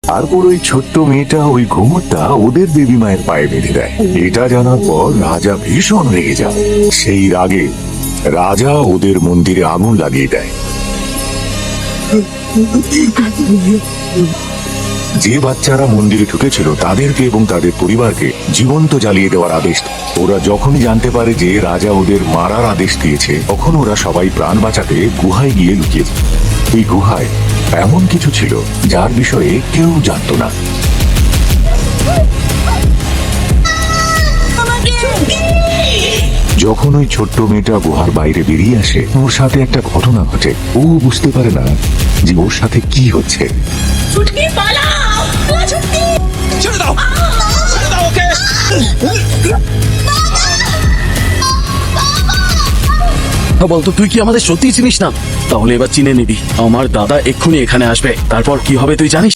তারপর ওই ছোট্ট মেয়েটা ওই ঘুমুরটা ওদের দেবী মায়ের পায়ে বেঁধে দেয়। এটা জানার পর রাজা ভীষণ রেগে যায়। সেই রাগে রাজা ওদের মন্দিরে আগুন লাগিয়ে দেয়। যে বাচ্চারা মন্দিরে ঢুকেছিল তাদেরকে এবং তাদের পরিবারকে জীবন্ত জ্বালিয়ে দেওয়ার আদেশ। ওরা যখনই জানতে পারে যে রাজা ওদের মারার আদেশ দিয়েছে, তখন ওরা সবাই প্রাণ বাঁচাতে গুহায় গিয়ে লুকিয়ে যায়। এই গুহায় এমন কিছু ছিল যার বিষয়ে কেউ জানতো না। যখন ওই ছোট্ট মেয়েটা গুহার বাইরে বেরিয়ে আসে, ওর সাথে একটা ঘটনা ঘটে। ও বুঝতে পারে না যে ওর সাথে কি হচ্ছে। ছুটকি পালাও, ছুটকি ছেড়ে দাও, ছেড়ে দাও ওকে। বলতো তুই কি আমাদের সত্যি চিনিস না? তাহলে এবার চিনে নিবি। আমার দাদা এক্ষুনি এখানে আসবে, তারপর কি হবে তুই জানিস?